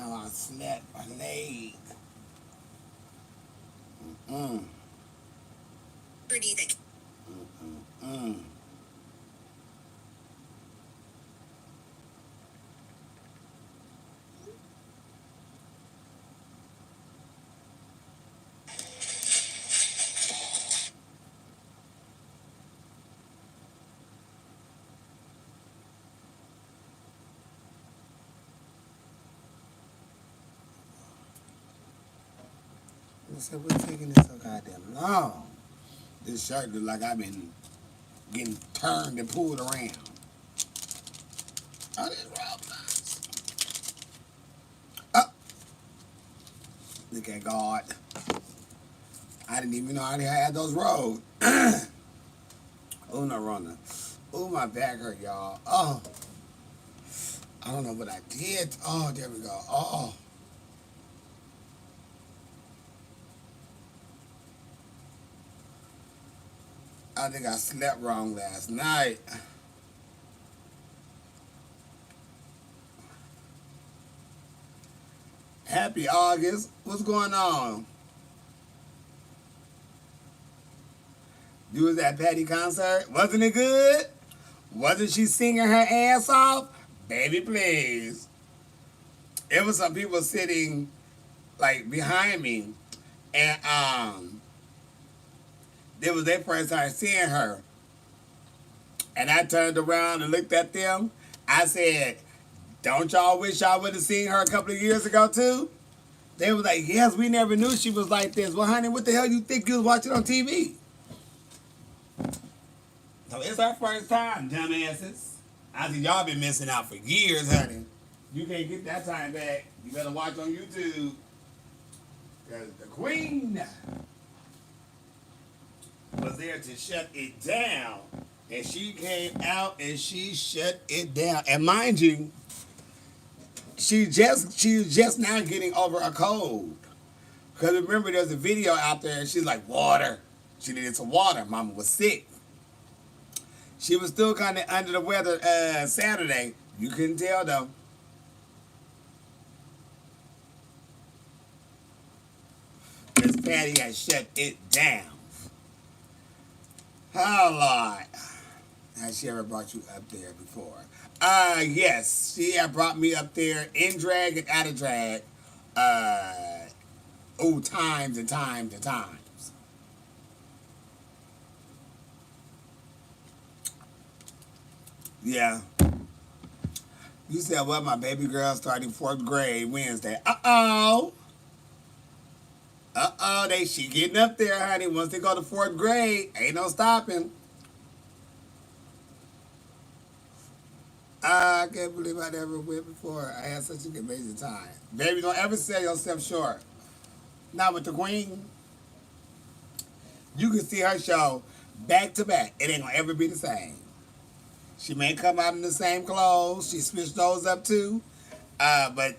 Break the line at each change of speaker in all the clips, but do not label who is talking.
how I slept, I laid. Mm. Mm. I said, what's taking this so goddamn long? This shirt look like I've been getting turned and pulled around. Oh, this robe nice. Oh, look at God. I didn't even know I had those robes. Oh, no, runner. Oh, my back hurt, y'all. Oh, I don't know what I did. Oh, there we go. Oh, I think I slept wrong last night. Happy August. What's going on? You was at Patty concert? Wasn't it good? Wasn't she singing her ass off? Baby, please. It was some people sitting like behind me, and it was their first time seeing her. And I turned around and looked at them. I said, "Don't y'all wish y'all would have seen her a couple of years ago too?" They was like, "Yes, we never knew she was like this." Well, honey, what the hell you think you was watching on TV? So it's our first time, dumbasses. I said, y'all been missing out for years, honey. You can't get that time back. You better watch on YouTube. Because the queen was there to shut it down. And she came out and she shut it down. And mind you, she was just now getting over a cold. Because remember, there's a video out there and she's like, water. She needed some water. Mama was sick. She was still kind of under the weather Saturday. You couldn't tell though. Miss Patty had shut it down. Oh Lord. Has she ever brought you up there before? Yes. She had brought me up there in drag and out of drag. Times and times and times. Yeah. You said, well, my baby girl starting fourth grade Wednesday. Uh-oh. Uh-oh, she getting up there, honey. Once they go to fourth grade, ain't no stopping. I can't believe I never went before. I had such an amazing time. Baby, don't ever sell yourself short. Not with the queen. You can see her show back to back. It ain't gonna ever be the same. She may come out in the same clothes. She switched those up too. But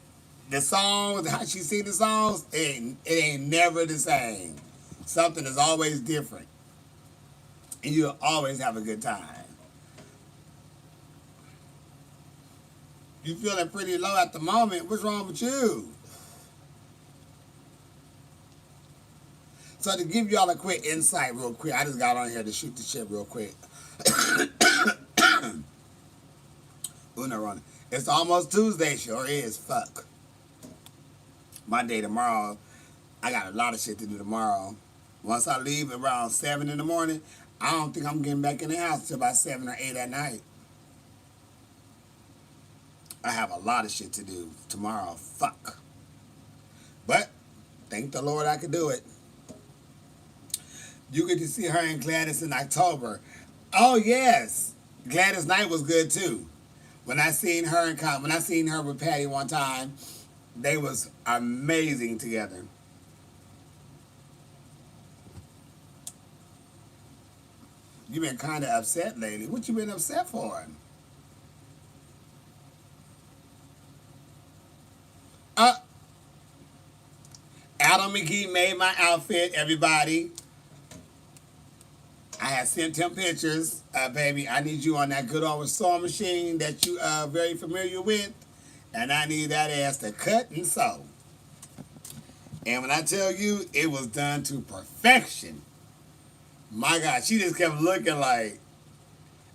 the songs, how she sing the songs, it ain't never the same. Something is always different. And you'll always have a good time. You feeling pretty low at the moment. What's wrong with you? So to give y'all a quick insight real quick, I just got on here to shoot the shit real quick. Una running. It's almost Tuesday, sure is. Fuck. My day tomorrow, I got a lot of shit to do tomorrow. Once I leave around 7 in the morning, I don't think I'm getting back in the house till about 7 or 8 at night. I have a lot of shit to do tomorrow. Fuck. But, thank the Lord I could do it. You get to see her and Gladys in October. Oh, yes. Gladys Knight was good, too. When I seen her with Patty one time, they was amazing together. You been kind of upset lately. What you been upset for? Adam McGee made my outfit, everybody. I had sent him pictures. Baby, I need you on that good old sewing machine that you are very familiar with. And I need that ass to cut and sew. And when I tell you it was done to perfection, my God, she just kept looking like,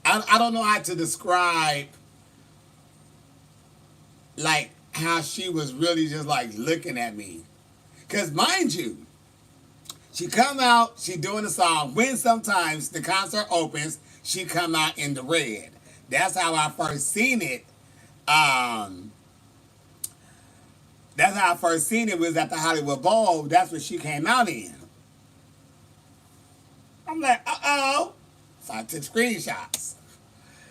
I don't know how to describe like how she was really just like looking at me. Cause mind you, she come out, she doing the song. When sometimes the concert opens, she come out in the red. That's how I first seen it. That's how I first seen it was at the Hollywood Bowl. That's what she came out in. I'm like, uh-oh. So I took screenshots.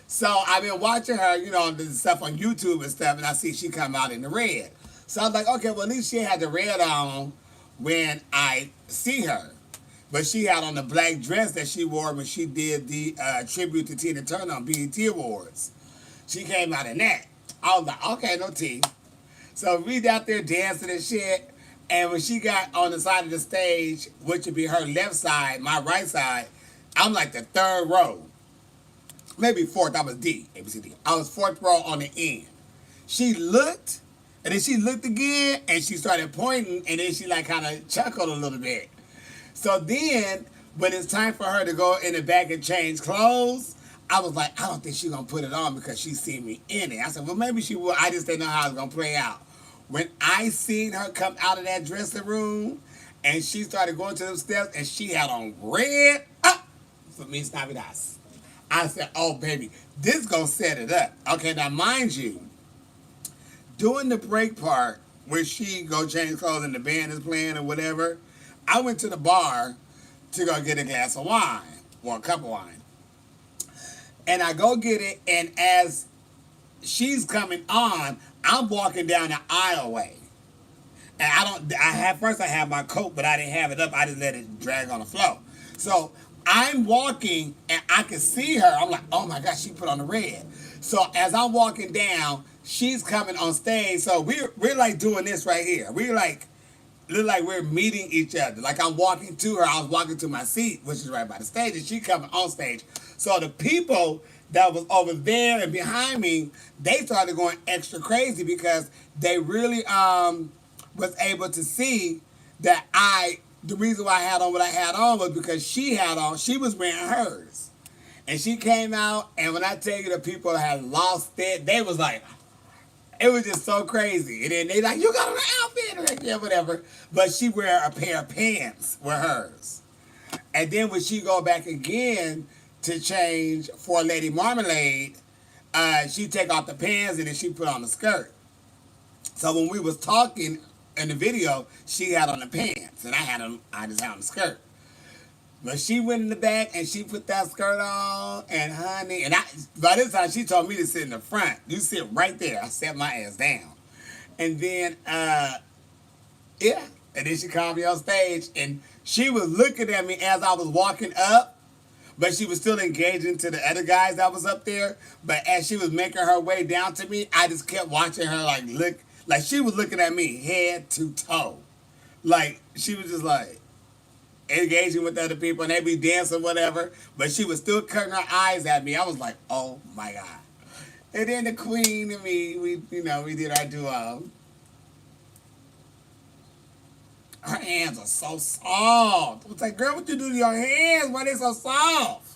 So I've been watching her, you know, the stuff on YouTube and stuff, and I see she come out in the red. So I was like, okay, well, at least she had the red on when I see her. But she had on the black dress that she wore when she did the tribute to Tina Turner on BET Awards. She came out in that. I was like, okay, no tea. So we out there dancing and shit. And when she got on the side of the stage, which would be her left side, my right side, I'm like the third row. Maybe fourth, I was D, A, B, C, D. I was fourth row on the end. She looked, and then she looked again, and she started pointing, and then she like kind of chuckled a little bit. So then, when it's time for her to go in the back and change clothes, I was like, I don't think she's going to put it on because she seen me in it. I said, well, maybe she will. I just didn't know how it was going to play out. When I seen her come out of that dressing room, and she started going to them steps, and she had on red, for me, it's not us. I said, oh, baby, this going to set it up. Okay, now, mind you, during the break part, where she go change clothes and the band is playing or whatever, I went to the bar to go get a glass of wine, or a cup of wine. And I go get it, and as she's coming on, I'm walking down the aisleway. And first I had my coat, but I didn't have it up. I just let it drag on the floor. So I'm walking, and I can see her. I'm like, oh my God, she put on the red. So as I'm walking down, she's coming on stage. So we're like doing this right here. We're like, look like we're meeting each other. Like I'm walking to her. I was walking to my seat, which is right by the stage, and she coming on stage. So the people that was over there and behind me, they started going extra crazy because they really was able to see that the reason why I had on what I had on was because she was wearing hers. And she came out, and when I tell you the people had lost it, they was like, it was just so crazy. And then they like, you got an outfit, like, yeah, whatever. But she wear a pair of pants with hers. And then when she go back again to change for Lady Marmalade, she take off the pants and then she put on the skirt. So when we was talking in the video, she had on the pants and I just had on the skirt. But she went in the back and she put that skirt on, and honey, and by this time she told me to sit in the front. You sit right there. I sat my ass down. And then, yeah, and then she called me on stage, and she was looking at me as I was walking up, but she was still engaging to the other guys that was up there. But as she was making her way down to me, I just kept watching her like she was looking at me head to toe. Like, she was just like, engaging with other people, and they be dancing, whatever, but she was still cutting her eyes at me. I was like, oh my God. And then the queen and me, we did our duo. Her hands are so soft. I was like, girl, what you do to your hands? Why they so soft?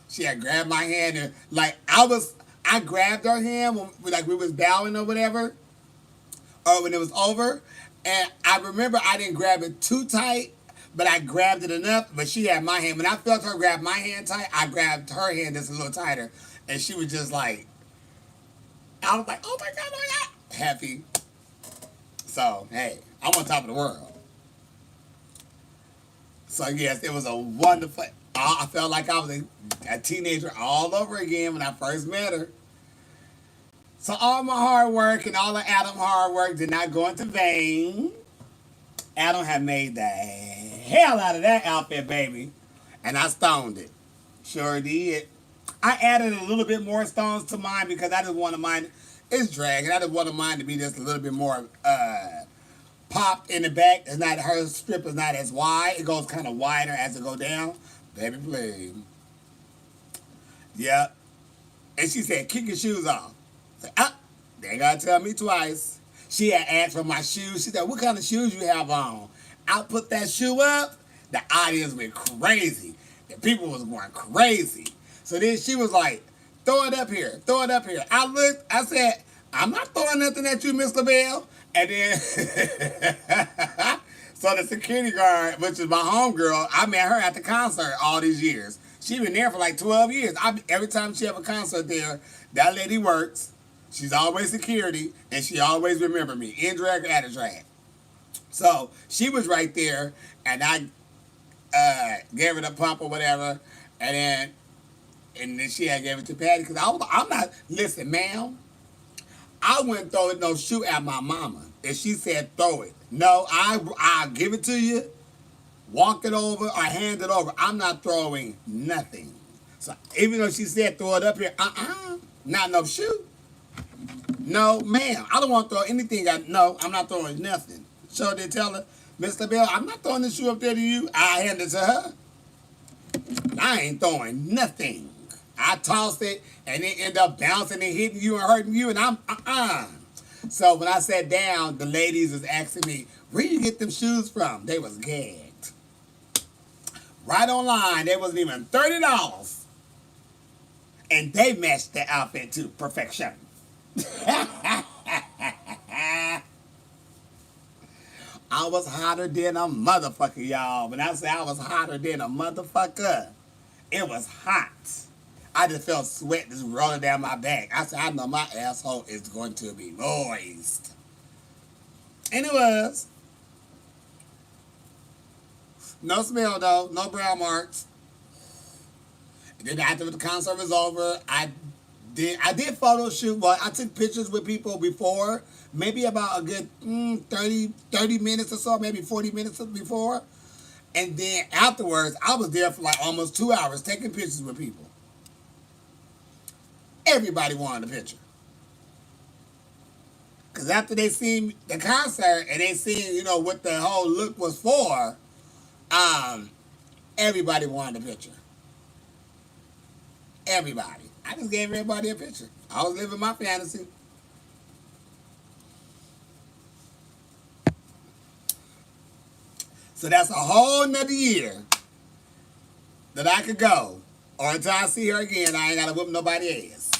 She had grabbed my hand, and like I grabbed her hand when we was bowing or whatever, or when it was over, and I remember I didn't grab it too tight, but I grabbed it enough, but she had my hand. When I felt her grab my hand tight, I grabbed her hand just a little tighter. And she was just like, I was like, oh my God, happy. So, hey, I'm on top of the world. So, yes, it was a wonderful, I felt like I was a teenager all over again when I first met her. So, all my hard work and all of Adam's hard work did not go into vain. Adam had made the hell out of that outfit, baby. And I stoned it. Sure did. I added a little bit more stones to mine because I just wanted mine, it's dragging. I just wanted mine to be just a little bit more popped in the back. It's not, her strip is not as wide. It goes kind of wider as it go down. Baby, please. Yep. And she said, kick your shoes off. I said, They ain't gotta tell me twice. She had asked for my shoes. She said, "What kind of shoes you have on?" I put that shoe up. The audience went crazy. The people was going crazy. So then she was like, "Throw it up here. Throw it up here." I looked. I said, "I'm not throwing nothing at you, Miss LaBelle." And then, so the security guard, which is my homegirl, I met her at the concert all these years. She been there for like 12 years. Every time she have a concert there, that lady works. She's always security, and she always remember me, in drag or out of drag. So she was right there, and I gave her the pump or whatever, and then she had gave it to Patty because I'm not. Listen, ma'am, I wouldn't throw no shoe at my mama if she said throw it. No, I give it to you, walk it over, or hand it over. I'm not throwing nothing. So even though she said throw it up here, not no shoe. No, ma'am, I don't want to throw anything. No, I'm not throwing nothing. So they tell her, Miss LaBelle, I'm not throwing the shoe up there to you. I hand it to her. I ain't throwing nothing. I tossed it, and it ended up bouncing and hitting you and hurting you, and I'm, So when I sat down, the ladies was asking me, where you get them shoes from? They was gagged. Right online, they wasn't even $30. And they matched the outfit to perfection. I was hotter than a motherfucker, y'all. When I say I was hotter than a motherfucker, it was hot. I just felt sweat just rolling down my back. I said, I know my asshole is going to be moist. And it was. No smell, though. No brown marks. And then after the concert was over, I did photo shoot. Well, I took pictures with people before. Maybe about a good 30 minutes or so. Maybe 40 minutes before. And then afterwards, I was there for like almost 2 hours taking pictures with people. Everybody wanted a picture. Because after they seen the concert and they seen, what the whole look was for, everybody wanted a picture. Everybody. I just gave everybody a picture. I was living my fantasy. So that's a whole nother year that I could go. Or until I see her again, I ain't got to whoop nobody's ass.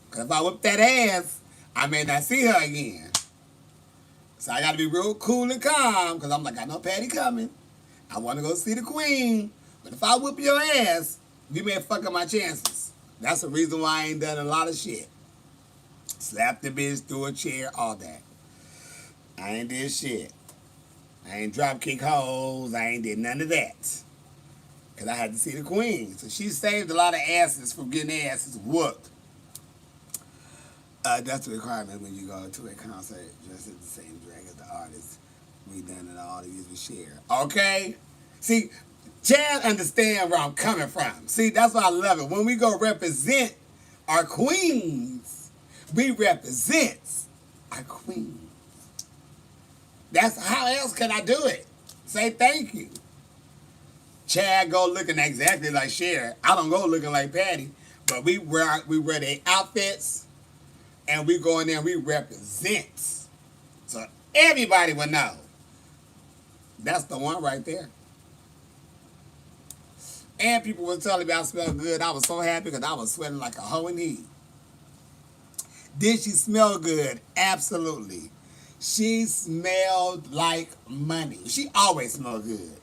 Because if I whoop that ass, I may not see her again. So I got to be real cool and calm because I'm like, I know Patty coming. I want to go see the queen. But if I whoop your ass, you may fuck up my chances. That's the reason why I ain't done a lot of shit. Slap the bitch through a chair, all that. I ain't did shit. I ain't drop kick hoes. I ain't did none of that. Because I had to see the queen. So she saved a lot of asses from getting their asses whooped. That's the requirement when you go to a concert, just as the same drag as the artist. We done it all these we share. Okay? See, Chad understand where I'm coming from. See, that's why I love it. When we go represent our queens, we represent our queens. That's how else can I do it? Say thank you. Chad go looking exactly like Cher. I don't go looking like Patty, but we wear their outfits. And we go in there and we represent. So everybody will know. That's the one right there. And people were telling me I smelled good. I was so happy because I was sweating like a hoe in heat. Did she smell good? Absolutely. She smelled like money. She always smelled good.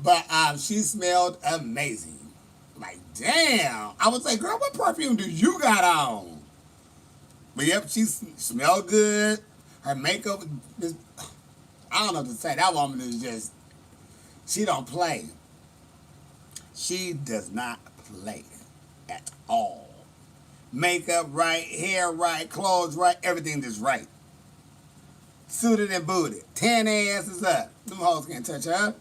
But she smelled amazing. Like, damn. I was like, girl, what perfume do you got on? But yep, she smelled good. Her makeup, I don't know what to say. That woman is just, she don't play. She does not play at all. Makeup right, hair right, clothes right, everything is right. Suited and booted. 10 asses up. Them hoes can't touch her.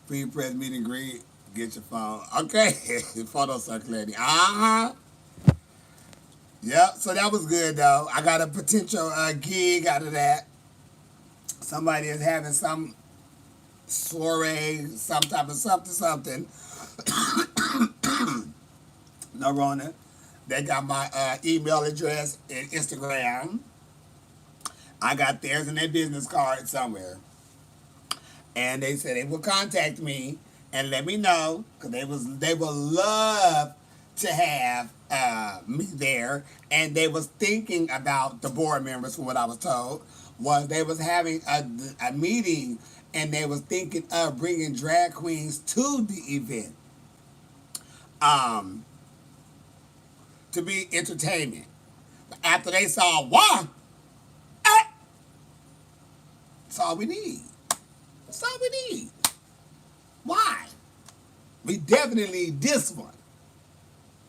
Free press meet and greet. Get your phone. Okay. Photo circulating. Yep. So that was good though. I got a potential gig out of that. Somebody is having some soiree, some type of something. No Rona. They got my email address and Instagram. I got theirs in their business card somewhere. And they said they will contact me and let me know because they would love to have me there. And they was thinking about the board members, from what I was told, was they was having a meeting and they was thinking of bringing drag queens to the event to be entertainment. But after they saw one, that's all we need. That's all we need. Why? We definitely need this one.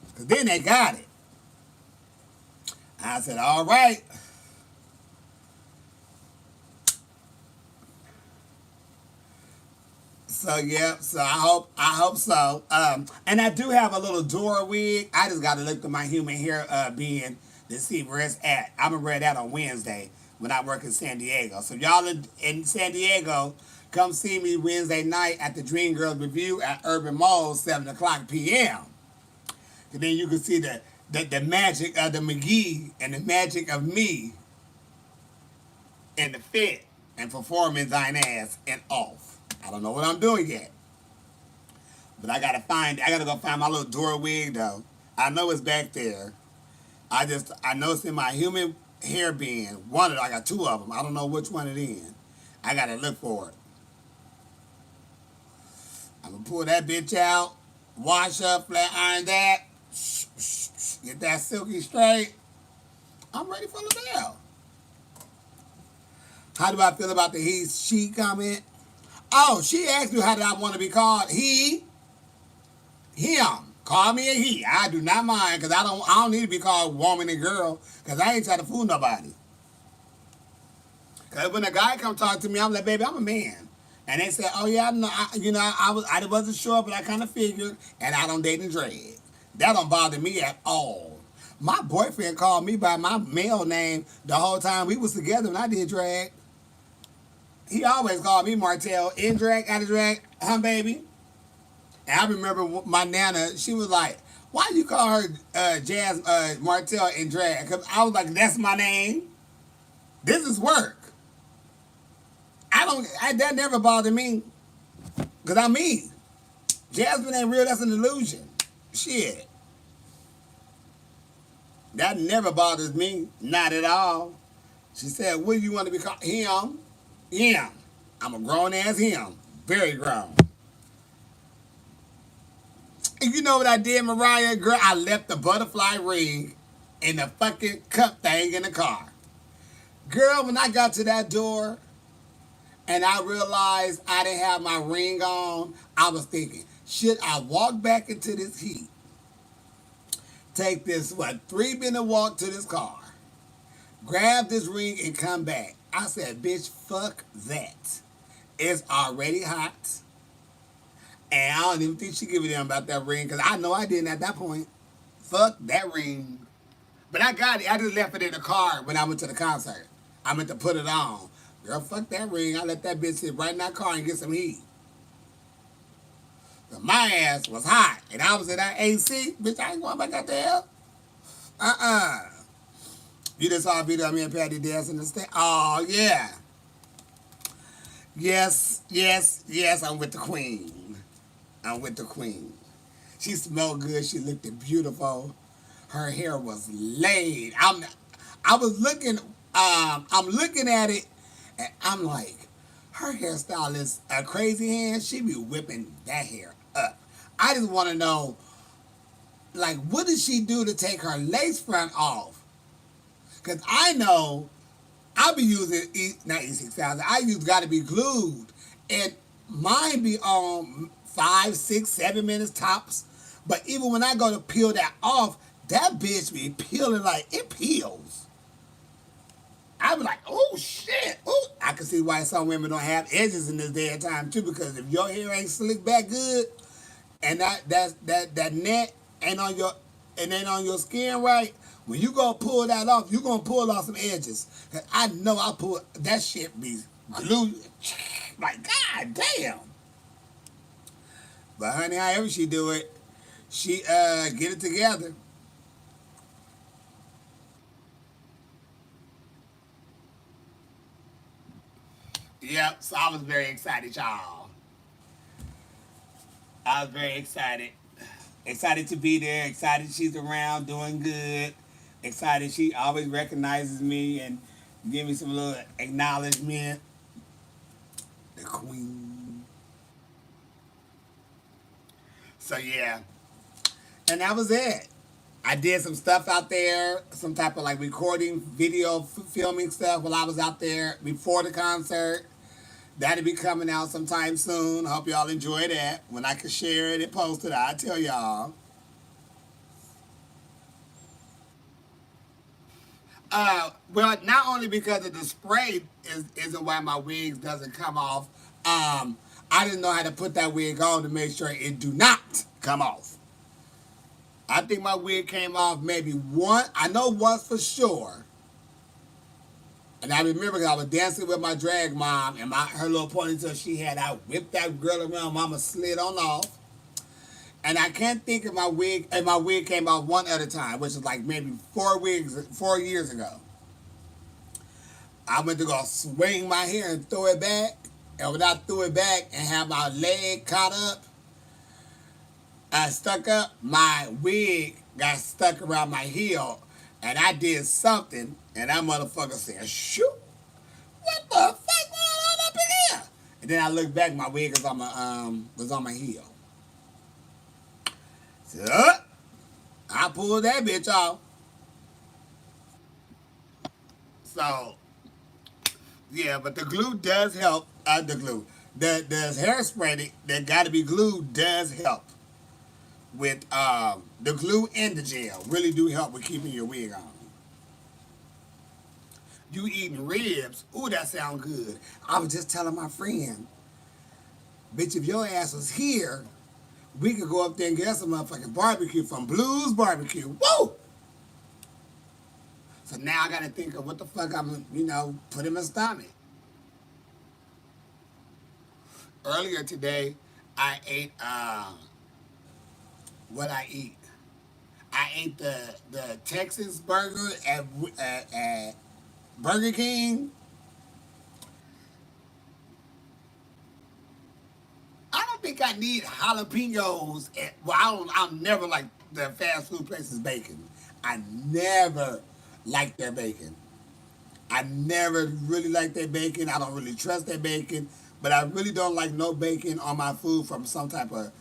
Because then they got it. I said, all right. So yeah, so I hope so. And I do have a little Dora wig. I just got to look at my human hair being to see where it's at. I'm gonna wear that on Wednesday when I work in San Diego. So y'all in San Diego, come see me Wednesday night at the Dream Girls Review at Urban Mall, 7:00 p.m. And then you can see the magic of the McGee and the magic of me and the fit and performing thine ass and off. I don't know what I'm doing yet. But I gotta go find my little Dora wig though. I know it's back there. I know it's in my human hair bin. I got two of them. I don't know which one it is. I gotta look for it. I'm gonna pull that bitch out, wash up, flat iron that, get that silky straight. I'm ready for LaBelle. How do I feel about the she comment? Oh, she asked me how did I want to be called. He, him. Call me a he. I do not mind because I don't need to be called woman and girl because I ain't trying to fool nobody. Because when a guy come talk to me, I'm like, baby, I'm a man. And they said, oh yeah, I wasn't sure, but I kind of figured, and I don't date and drag. That don't bother me at all. My boyfriend called me by my male name the whole time we was together when I did drag. He always called me Martell, in drag, out of drag, baby. And I remember my Nana, she was like, why you call her Martell in drag? Because I was like, that's my name. This is work. That never bothered me. Because I'm me. Jasmine ain't real, that's an illusion. Shit. That never bothers me. Not at all. She said, what do you want to be called? Him. Yeah, I'm a grown ass him. Very grown. And you know what I did, Mariah? Girl, I left the butterfly ring in the fucking cup thing in the car. Girl, when I got to that door and I realized I didn't have my ring on, I was thinking, should I walk back into this heat? Take this, 3-minute walk to this car. Grab this ring and come back. I said, bitch, fuck that. It's already hot. And I don't even think she give a damn about that ring because I know I didn't at that point. Fuck that ring. But I got it. I just left it in the car when I went to the concert. I meant to put it on. Girl, fuck that ring. I let that bitch sit right in that car and get some heat. But my ass was hot. And I was in that AC. Bitch, I ain't going back out there. You just saw a video of me and Patty dancing the stage. Oh, yeah. Yes, I'm with the queen. I'm with the queen. She smelled good. She looked beautiful. Her hair was laid. I'm looking at it, and I'm like, her hairstyle is a crazy hand. She be whipping that hair up. I just want to know, like, what did she do to take her lace front off? Because I know I be using, not E6000, I use Gotta Be Glued. And mine be on 5, 6, 7 minutes tops. But even when I go to peel that off, that bitch be peeling like, it peels. I be like, oh shit. Ooh. I can see why some women don't have edges in this day and time too, because if your hair ain't slicked back good, and that net ain't on your skin right, when you go pull that off, you gonna pull off some edges. Cause I know I pull that shit be glued. Like, God damn. But honey, however she do it, she get it together. Yep, so I was very excited, y'all. I was very excited. Excited to be there, excited she's around, doing good. Excited she always recognizes me and give me some little acknowledgement. The queen. So yeah. And that was it. I did some stuff out there, some type of like recording, video, filming stuff while I was out there before the concert. That'll be coming out sometime soon. I hope y'all enjoy that. When I can share it and post it, I'll tell y'all. Well, not only because of the spray isn't why my wigs doesn't come off. I didn't know how to put that wig on to make sure it do not come off. I think my wig came off maybe one. I know once for sure. And I remember 'cause I was dancing with my drag mom and her little ponytail she had. I whipped that girl around. Mama slid on off. And I can't think of my wig. And my wig came off one other time, which is like maybe 4 years ago. I went to go swing my hair and throw it back. And when I threw it back and had my leg caught up, stuck up, my wig got stuck around my heel. And I did something, and that motherfucker said, shoot, what the fuck going on up in here? And then I looked back, my wig was on my heel. So, I pulled that bitch off. So, yeah, but the glue does help. The glue. The hairspray that got to be glued does help with the glue and the gel. Really do help with keeping your wig on. You eating ribs. Ooh, that sound good. I was just telling my friend, bitch, if your ass was here, we could go up there and get some motherfucking barbecue from Blues Barbecue. Woo! So now I got to think of what the fuck I'm, put in my stomach. Earlier today, I ate, what I eat. I ate the Texas burger at Burger King. I don't think I need jalapenos. I'm never like the fast food places bacon. I never like their bacon. I never really like their bacon. I don't really trust their bacon. But I really don't like no bacon on my food from some type of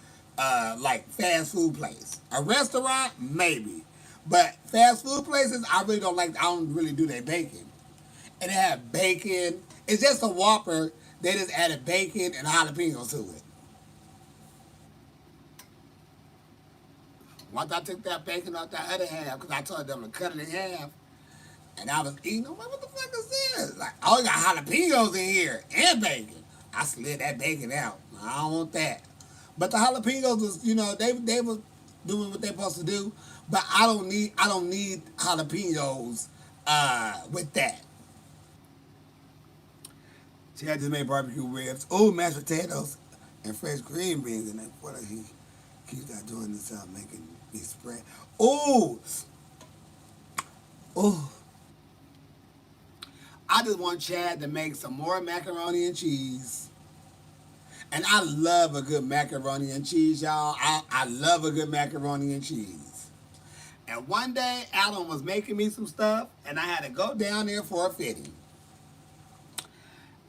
like fast food place. A restaurant, maybe. But fast food places, I really don't like. I don't really do their bacon. And they have bacon. It's just a Whopper. They just added bacon and jalapenos to it. Once I took that bacon off that other half, because I told them to cut it in half, and I was eating, I'm like, what the fuck is this? Like, oh, you got jalapenos in here and bacon. I slid that bacon out. I don't want that. But the jalapenos was, they was doing what they supposed to do. But I don't need jalapenos with that. See, I just made barbecue ribs. Oh, mashed potatoes and fresh green beans. And then what he keeps on doing this, making me spread. Oh, oh. I just want Chad to make some more macaroni and cheese. And I love a good macaroni and cheese, y'all. I love a good macaroni and cheese. And one day, Alan was making me some stuff, and I had to go down there for a fitting.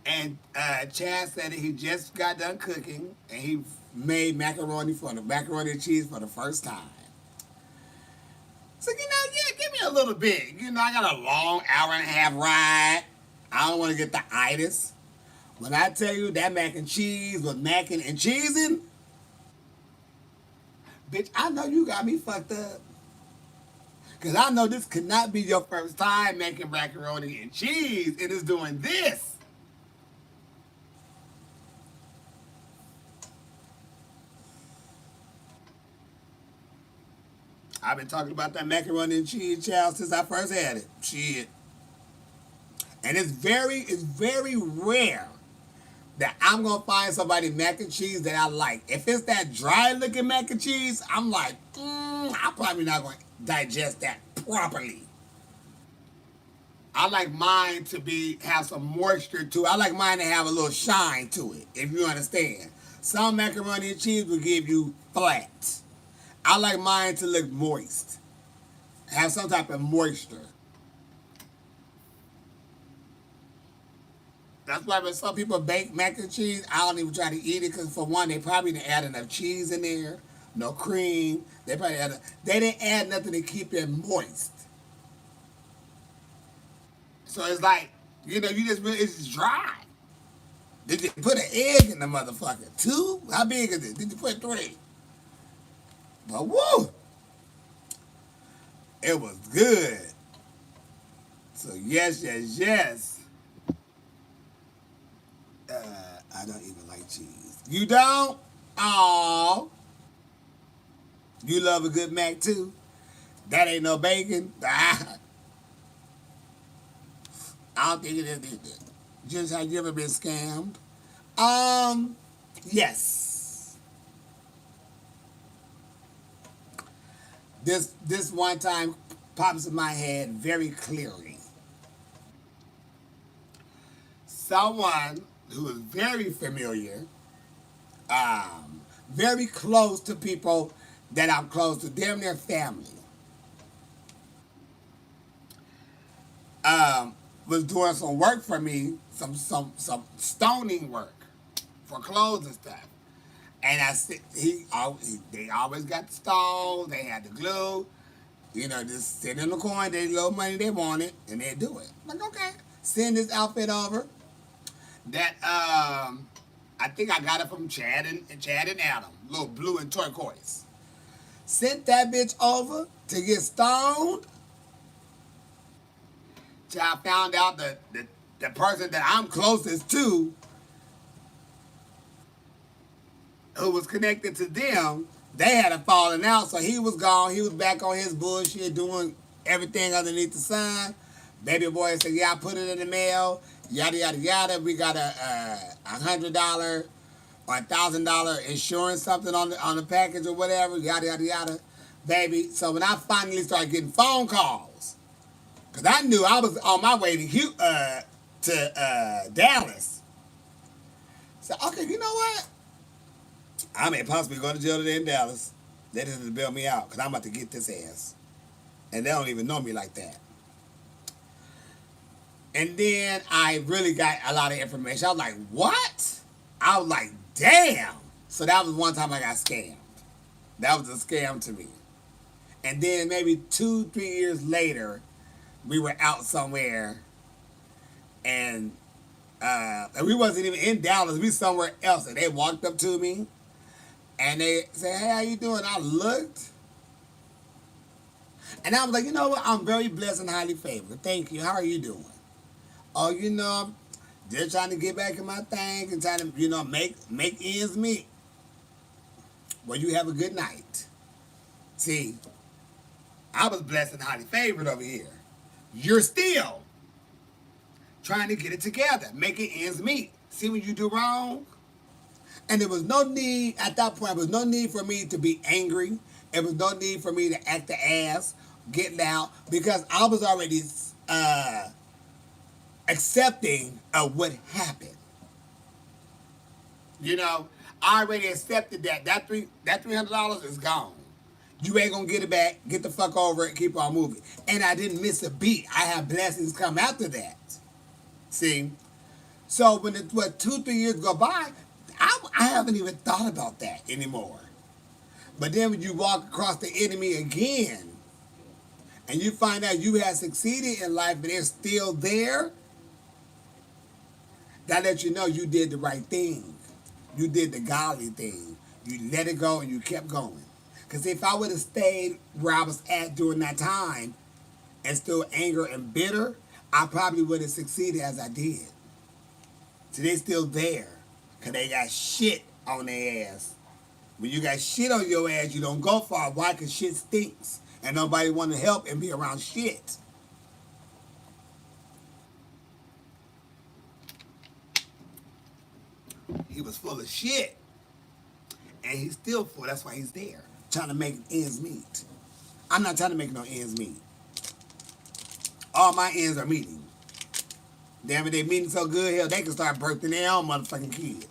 And Chad said that he just got done cooking, and he made macaroni and cheese for the first time. So, yeah, give me a little bit. I got a long hour and a half ride. I don't want to get the itis. When I tell you that mac and cheese was macking and cheesing, bitch, I know you got me fucked up. Because I know this could not be your first time making macaroni and cheese, and it's doing this. I've been talking about that macaroni and cheese, child, since I first had it. Shit. And it's very rare that I'm gonna find somebody mac and cheese that I like. If it's that dry looking mac and cheese, I'm like, I'm probably not gonna digest that properly. I like mine to be have some moisture to it. I like mine to have a little shine to it, if you understand. Some macaroni and cheese will give you flat. I like mine to look moist, have some type of moisture. That's why when some people bake mac and cheese, I don't even try to eat it because for one, they probably didn't add enough cheese in there, no cream. They didn't add nothing to keep it moist. So it's like, you just really, it's just dry. Did you put an egg in the motherfucker? Two? How big is it? Did you put three? But woo, it was good. So yes, yes, yes. I don't even like cheese. You don't? Oh, you love a good mac too? That ain't no bacon. I don't think it is either. Just have you ever been scammed? Yes. This one time pops in my head very clearly. Someone who is very familiar, very close to people that I'm close to, damn near family, was doing some work for me, some stoning work for clothes and stuff. And I said, they always got the stone, they had the glue, just send in the coin, they little money they wanted, and they do it. I'm like, okay, send this outfit over. That I think I got it from Chad and Adam, little blue and turquoise. Sent that bitch over to get stoned. Till I found out that the person that I'm closest to, who was connected to them, they had a falling out, so he was gone. He was back on his bullshit, doing everything underneath the sun. Baby boy said, "Yeah, I put it in the mail. Yada yada yada. We got a $100 or $1,000 insurance something on the package or whatever. Yada yada yada, baby." So when I finally started getting phone calls, cause I knew I was on my way to Dallas. So okay, you know what? I may possibly go to jail today in Dallas. They just bail me out because I'm about to get this ass. And they don't even know me like that. And then I really got a lot of information. I was like, what? I was like, damn. So that was one time I got scammed. That was a scam to me. And then maybe 2-3 years later, we were out somewhere and we wasn't even in Dallas. We somewhere else. And they walked up to me and they said, "Hey, how you doing?" I looked. And I was like, you know what? I'm very blessed and highly favored. Thank you. How are you doing? Oh, I'm just trying to get back in my thing and trying to, make ends meet. Well, you have a good night. See, I was blessed and highly favored over here. You're still trying to get it together, making ends meet. See what you do wrong? And there was no need, at that point, there was no need for me to be angry. There was no need for me to act the ass, get loud, because I was already accepting of what happened. I already accepted that $300 is gone. You ain't gonna get it back. Get the fuck over it. Keep on moving. And I didn't miss a beat. I have blessings come after that. See, so when 2-3 years go by, I haven't even thought about that anymore. But then when you walk across the enemy again, and you find out you have succeeded in life, but they're still there, that lets you know you did the right thing. You did the godly thing. You let it go and you kept going. Because if I would have stayed where I was at during that time and still angry and bitter, I probably would have succeeded as I did. So they still there. Because they got shit on their ass. When you got shit on your ass, you don't go far. Why? Because shit stinks. And nobody want to help and be around shit. He was full of shit. And he's still full. That's why he's there. Trying to make ends meet. I'm not trying to make no ends meet. All my ends are meeting. Damn it, they meeting so good, hell, they can start birthing their own motherfucking kids.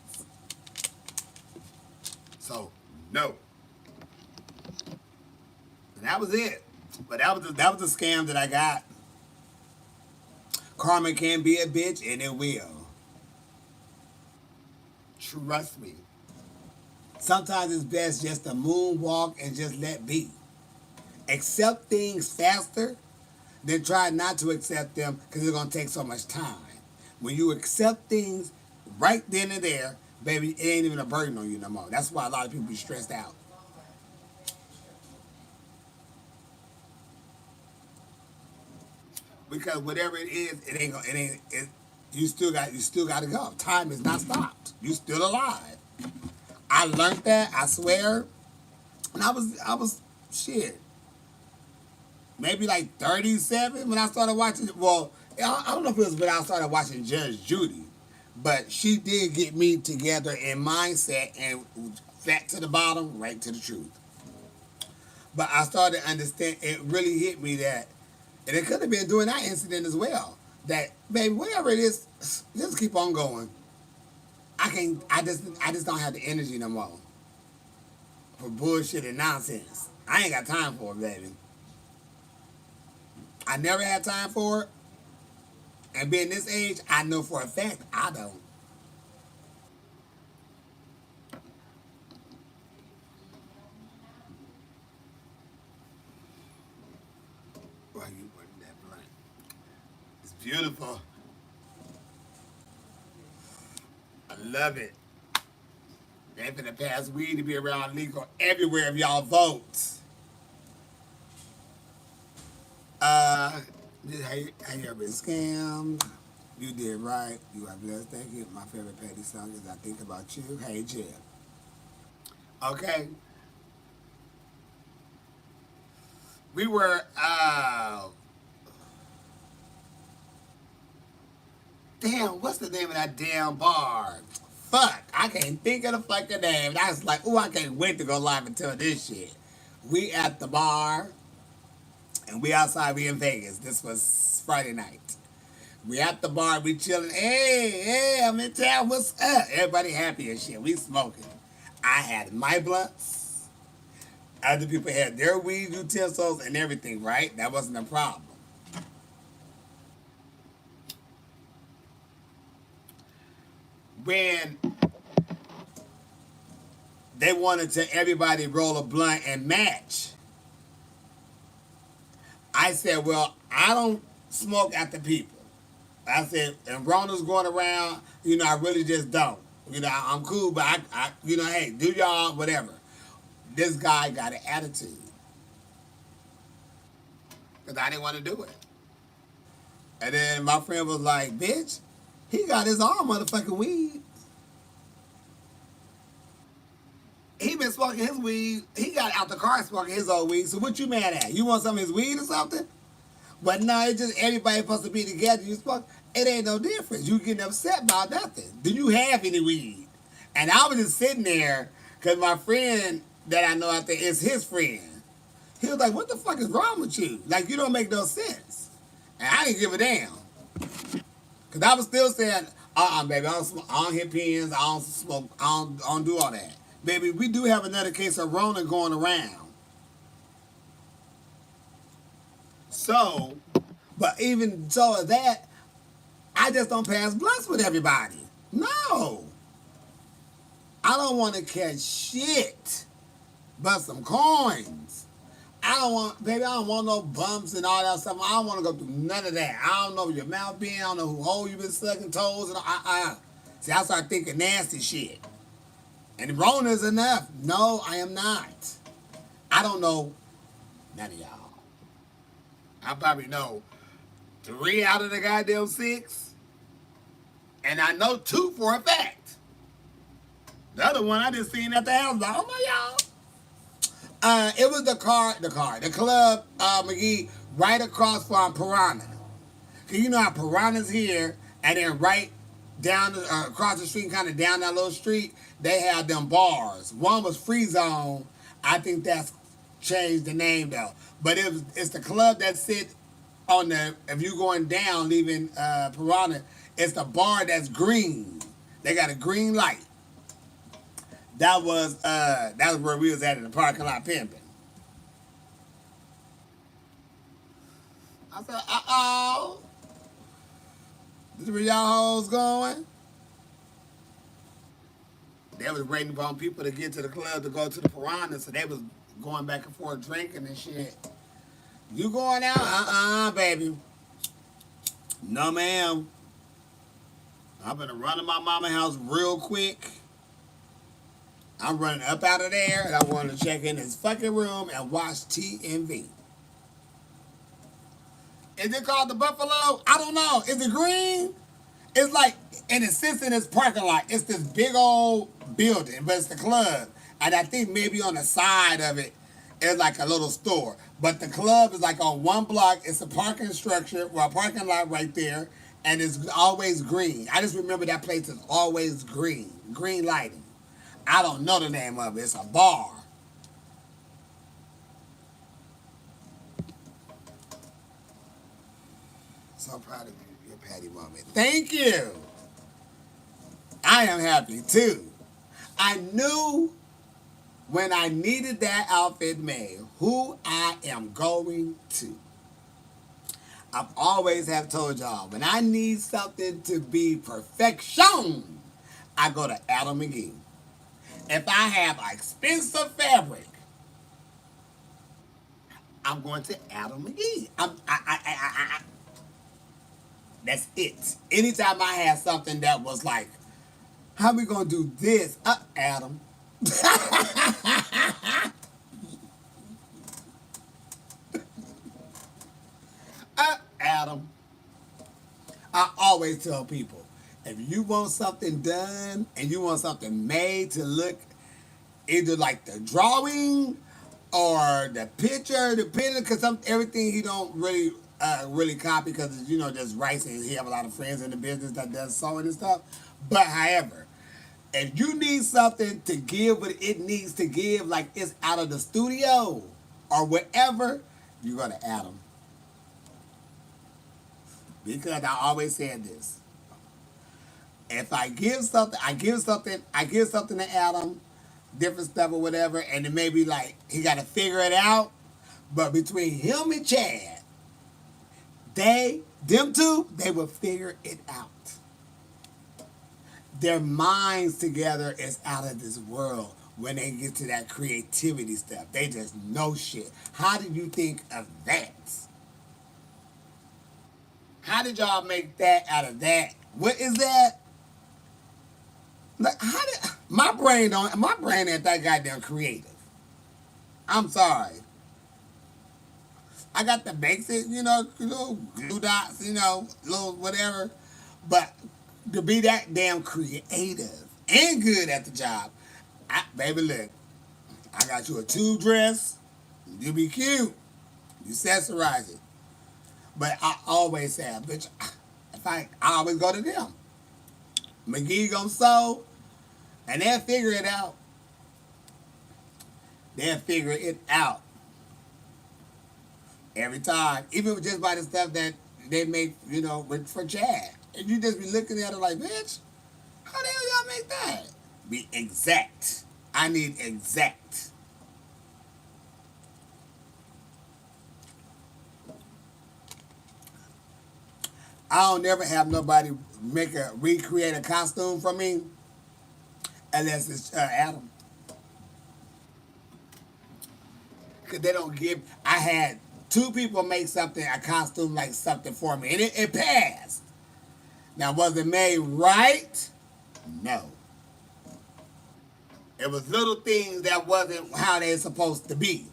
So, no. And that was it. But that was the scam that I got. Karma can be a bitch, and it will. Trust me. Sometimes it's best just to moonwalk and just let be. Accept things faster than try not to accept them because it's going to take so much time. When you accept things right then and there, baby, it ain't even a burden on you no more. That's why a lot of people be stressed out. Because whatever it is, you still got to go. Time is not stopped. You still alive. I learned that, I swear. And I was shit. Maybe like 37 when I started watching, well, I don't know if it was when I started watching Judge Judy, but she did get me together in mindset and flat to the bottom, right to the truth. But I started to understand, it really hit me that, and it could have been during that incident as well, that, baby, whatever it is, just keep on going. I just don't have the energy no more for bullshit and nonsense. I ain't got time for it, baby. I never had time for it. And being this age, I know for a fact I don't. Why you putting that blunt? It's beautiful. I love it. They finna pass weed to be around legal everywhere if y'all vote. Have you ever been scammed? You did right. You are blessed. Thank you. My favorite Patty song is I Think About You. Hey, Jim. Okay. We were, damn, what's the name of that damn bar? Fuck, I can't think of the fucking name. I was like, ooh, I can't wait to go live and tell this shit. We at the bar, and we outside, we in Vegas. This was Friday night. We at the bar, we chilling. Hey, I'm in town, what's up? Everybody happy and shit, we smoking. I had my blunts. Other people had their weed utensils and everything, right? That wasn't a problem. When they wanted to everybody roll a blunt and match, I said, well, I don't smoke after people. I said, and Rona's going around, I really just don't. I'm cool, but hey, do y'all, whatever. This guy got an attitude. Because I didn't want to do it. And then my friend was like, bitch, he got his own motherfucking weed. He been smoking his weed. He got out the car smoking his own weed. So what you mad at? You want some of his weed or something? But no, it's just everybody supposed to be together. You smoke. It ain't no difference. You getting upset about nothing. Do you have any weed? And I was just sitting there because my friend that I know out there is his friend. He was like, what the fuck is wrong with you? Like, you don't make no sense. And I didn't give a damn. Because I was still saying, baby, I don't hit pins. I don't smoke. I don't do all that. Baby, we do have another case of Rona going around. So, but even so as that, I just don't pass blunts with everybody. No. I don't want to catch shit but some coins. I don't want no bumps and all that stuff. I don't want to go through none of that. I don't know your mouth being, I don't know who hole you been sucking toes. And See, I start thinking nasty shit. And Rona is enough. No, I am not. I don't know none of y'all. I probably know 3 out of the goddamn 6. And I know 2 for a fact. The other one I just seen at the house. Like, oh my y'all. It was the club, McGee, right across from Piranha. Cause you know how Piranha's here, and then right down across the street, kind of down that little street, they had them bars. One was Free Zone. I think that's changed the name though. But it's the club that sit on the, if you going down leaving Piranha, it's the bar that's green. They got a green light. That was where we was at in the parking lot pimping. I said, this is where y'all hoes going? They was waiting upon people to get to the club to go to the Piranha, so they was going back and forth drinking and shit. You going out? Baby. No, ma'am. I'm gonna run to my mama's house real quick. I'm running up out of there, and I want to check in this fucking room and watch TMV. Is it called the Buffalo? I don't know. Is it green? It's like, and it sits in this parking lot. It's this big old building, but it's the club. And I think maybe on the side of it is like a little store. But the club is like on one block. It's a parking structure, well, a parking lot right there, and it's always green. I just remember that place is always green, green lighting. I don't know the name of it. It's a bar. So proud of you, your Patty moment. Thank you. I am happy too. I knew when I needed that outfit made who I am going to. I've always have told y'all, when I need something to be perfection, I go to Adam McGee. If I have expensive fabric, I'm going to Adam McGee. That's it. Anytime I had something that was like, how we gonna do this? Adam. Adam. I always tell people, if you want something done and you want something made to look either like the drawing or the picture, because everything he don't really copy because just writing. He have a lot of friends in the business that does sewing and stuff. But however, if you need something to give what it needs to give, like it's out of the studio or whatever, you go to Adam. Because I always said this. If I give something to Adam, different stuff or whatever, and it may be like he got to figure it out. But between him and Chad, them two, they will figure it out. Their minds together is out of this world when they get to that creativity stuff. They just know shit. How did you think of that? How did y'all make that out of that? What is that? Like, my brain ain't that goddamn creative. I'm sorry. I got the basic, little glue dots, little whatever. But to be that damn creative and good at the job, baby, look, I got you a tube dress. You be cute. You accessorize it. But I always say, bitch, I always go to them. McGee gonna sew, and they'll figure it out. They'll figure it out. Every time. Even just by the stuff that they make, for Chad. And you just be looking at it like, bitch, how the hell y'all make that? Be exact. I need exact. I don't never have nobody recreate a costume for me unless it's Adam. Because they don't give. I had two people make a costume like something for me, and it passed. Now, was it made right? No. It was little things that wasn't how they're supposed to be.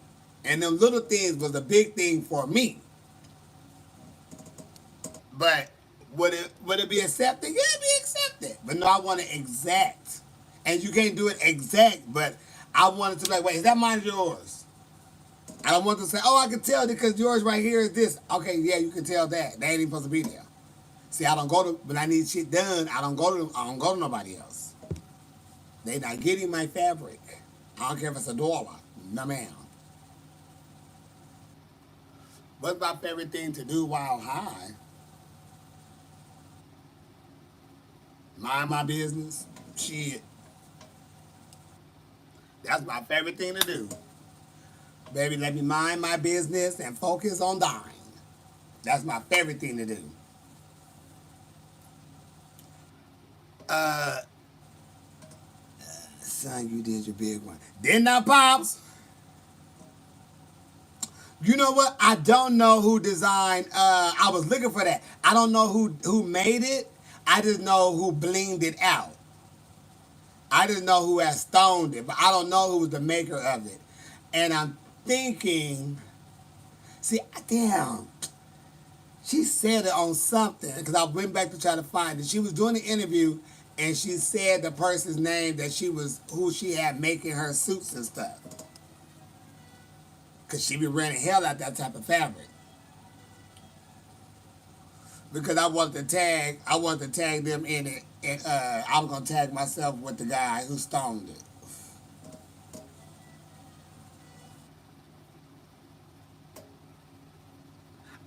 And them little things was a big thing for me. But would it be accepted? Yeah, it'd be accepted. But no, I want it exact. And you can't do it exact, but I wanted to be like, wait, is that mine or yours? I don't want to say, oh, I can tell because yours right here is this. Okay, yeah, you can tell that. They ain't even supposed to be there. See, I don't go to when I need shit done. I don't go to nobody else. They not getting my fabric. I don't care if it's $1. No, ma'am. What's my favorite thing to do while high? Mind my business. Shit. That's my favorite thing to do. Baby, let me mind my business and focus on dying. That's my favorite thing to do. Son, you did your big one. Didn't I, Pops? You know what? I don't know who designed. I was looking for that. I don't know who made it. I just know who blinged it out. I just know who has stoned it, but I don't know who was the maker of it. And I'm thinking, see, damn, she said it on something because I went back to try to find it. She was doing an interview and she said the person's name that who she had making her suits and stuff. Because she be running hell out that type of fabric. Because I wanted to tag them in it, and I'm gonna tag myself with the guy who stoned it.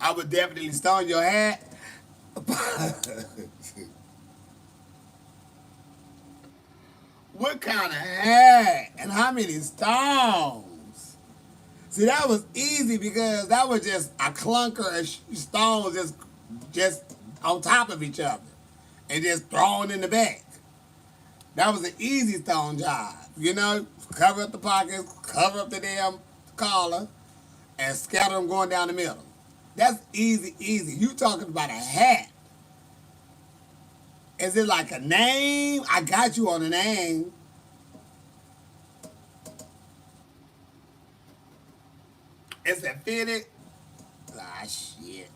I would definitely stone your hat. What kind of hat and how many stones? See, that was easy because that was just a clunker of stones just on top of each other and just thrown in the back. That was an easy stone job. You know, cover up the pockets, cover up the damn collar, and scatter them going down the middle. That's easy, easy. You talking about a hat. Is it like a name? I got you on a name. Is it fitted? Ah, shit.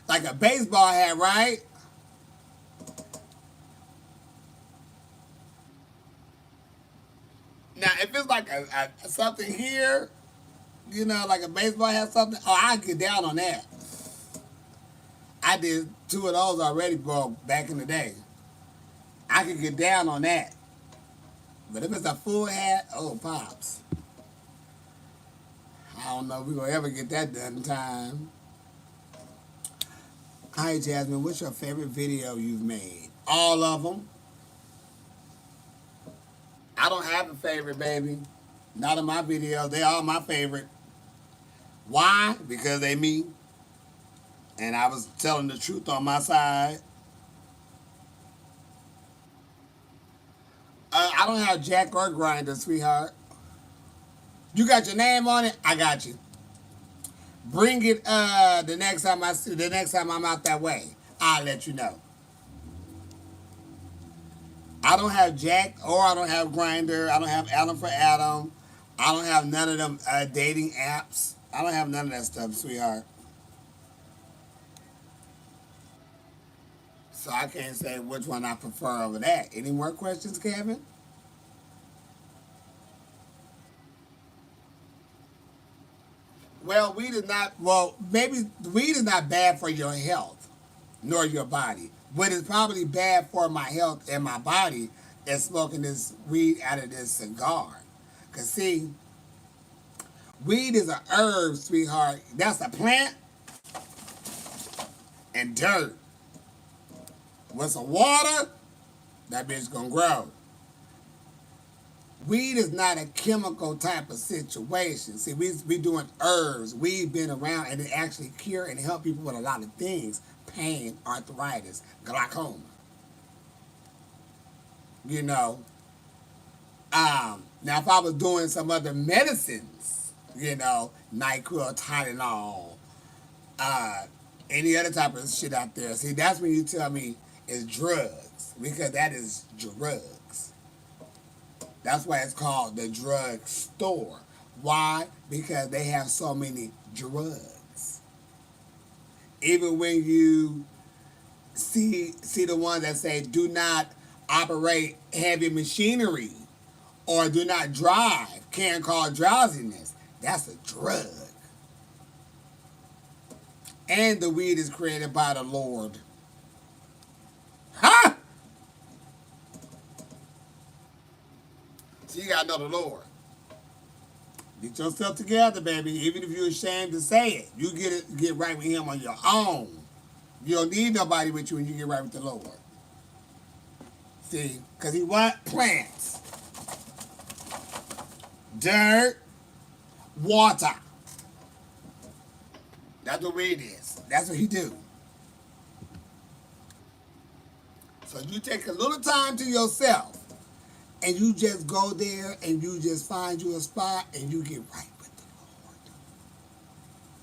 Like a baseball hat, right? Now, if it's like a something here, you know, like a baseball hat, something, oh, I get down on that. I did 2 of those already, bro, back in the day. I could get down on that. But if it's a full hat, oh, Pops. I don't know if we're going to ever get that done in time. Hi, Jasmine. What's your favorite video you've made? All of them. I don't have a favorite, baby. Not in my videos. They all my favorite. Why? Because they me. And I was telling the truth on my side. I don't have jack or grinder, sweetheart. You got your name on it? I got you. Bring it the next time I'm out that way. I'll let you know. I don't have Jack or I don't have Grinder. I don't have Adam for Adam. I don't have none of them dating apps. I don't have none of that stuff, sweetheart. So I can't say which one I prefer over that. Any more questions, Kevin? Well, weed is not, well, maybe weed is not bad for your health, nor your body. What is probably bad for my health and my body is smoking this weed out of this cigar. Because, see, weed is a herb, sweetheart. That's a plant and dirt. With some water, that bitch gonna grow. Weed is not a chemical type of situation. See, we doing herbs. We've been around and it actually cure and help people with a lot of things. Pain, arthritis, glaucoma. You know. Now if I was doing some other medicines, you know, NyQuil, Tylenol, any other type of shit out there, see, that's when you tell me it's drugs. Because that is drugs. That's why it's called the drug store. Why? Because they have so many drugs. Even when you see the ones that say do not operate heavy machinery or do not drive, can cause drowsiness. That's a drug. And the weed is created by the Lord. Huh? So you gotta know the Lord. Get yourself together, baby. Even if you're ashamed to say it, you get right with Him on your own. You don't need nobody with you when you get right with the Lord. See, because He what? Plants, dirt, water. That's what weed is. That's what He do. So you take a little time to yourself, and you just go there and you just find you a spot and you get right with the Lord.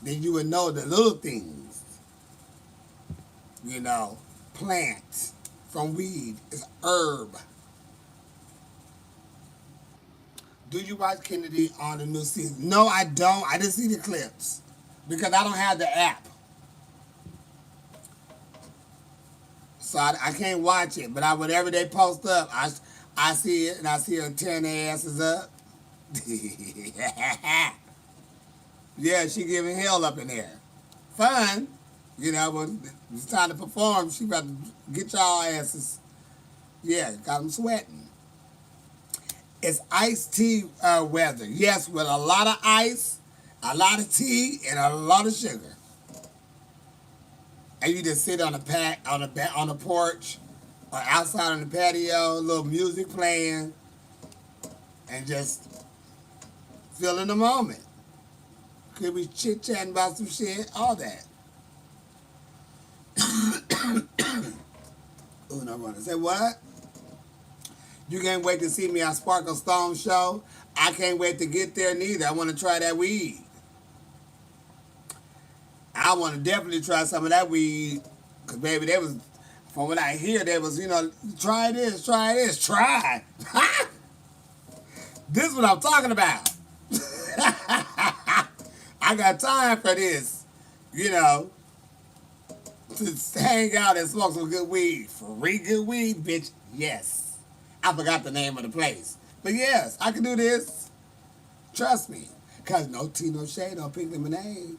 Then you would know the little things. You know, plants from weed is herb. Do you watch Kennedy on the new season? No, I don't. I didn't see the clips because I don't have the app. So I can't watch it. But whatever they post up, I see it and I see her tearing their asses up. Yeah, she giving hell up in there. Fun. You know, when it's time to perform, she about to get y'all asses. Yeah, got them sweating. It's iced tea weather. Yes, with a lot of ice, a lot of tea, and a lot of sugar. And you just sit on the porch or outside on the patio, a little music playing, and just feel in the moment. Could be chit-chatting about some shit, all that. Ooh, no running. Say what? You can't wait to see me on Sparkle Stone show? I can't wait to get there neither. I want to try that weed. I want to definitely try some of that weed. Because, baby, there was, from what I hear, there was, try this, try. This is what I'm talking about. I got time for this, to hang out and smoke some good weed. Free good weed, bitch. Yes. I forgot the name of the place. But yes, I can do this. Trust me. Because no tea, no shade, no pink lemonade.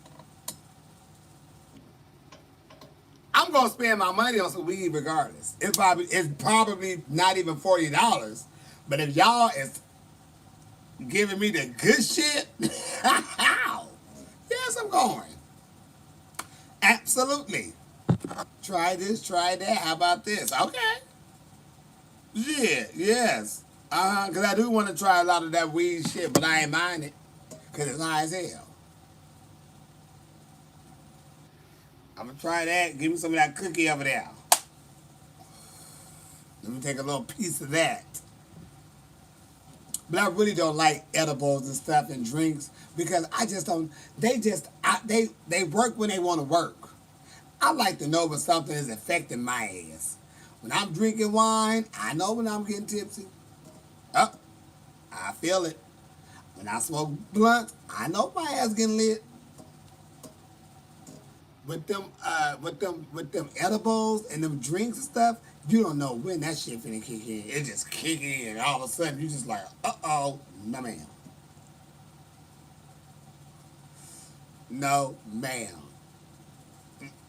I'm going to spend my money on some weed regardless. It's probably not even $40. But if y'all is giving me the good shit, yes, I'm going. Absolutely. Try this, try that. How about this? Okay. Yeah, yes. Because I do want to try a lot of that weed shit, but I ain't mind it. Because it's high as hell. I'm going to try that. Give me some of that cookie over there. Let me take a little piece of that. But I really don't like edibles and stuff and drinks because I just don't. They work when they want to work. I like to know when something is affecting my ass. When I'm drinking wine, I know when I'm getting tipsy. Oh, I feel it. When I smoke blunt, I know my ass getting lit. With them edibles and them drinks and stuff, you don't know when that shit finna kick in. It just kick in, and all of a sudden you just like, uh-oh, no ma'am. No ma'am.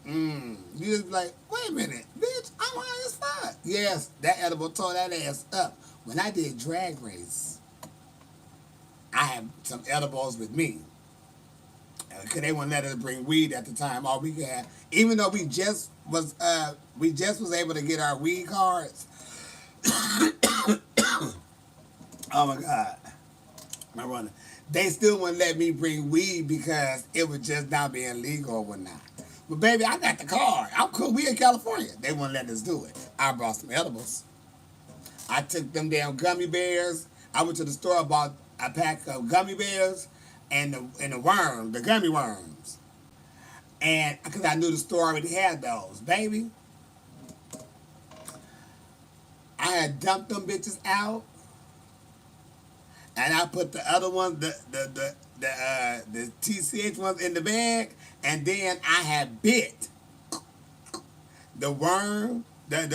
You just like, wait a minute, bitch, I'm high as fuck. Yes, that edible tore that ass up. When I did Drag Race, I had some edibles with me. Because they wouldn't let us bring weed at the time. All we could have, even though we just was able to get our weed cards. Oh my God, my runner. They still wouldn't let me bring weed because it was just not being legal or whatnot. But baby, I got the card. I'm cool. We in California. They wouldn't let us do it. I brought some edibles. I took them damn gummy bears. I went to the store, bought a pack of gummy bears and the gummy worms. And because I knew the store already had those, baby. I had dumped them bitches out. And I put the other ones, the TCH ones in the bag, and then I had bit the worm, the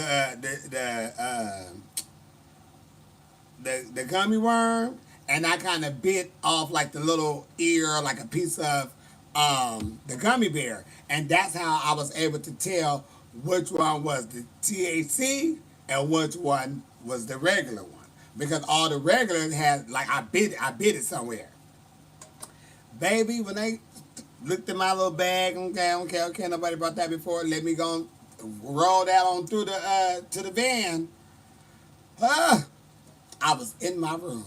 gummy worm, and I kind of bit off like the little ear, like a piece of the gummy bear, and that's how I was able to tell which one was the THC and which one was the regular one, because all the regulars had like I bid it somewhere, baby. When they looked at my little bag, okay, nobody brought that before. Let me go roll that on through the to the van. Uh, I was in my room,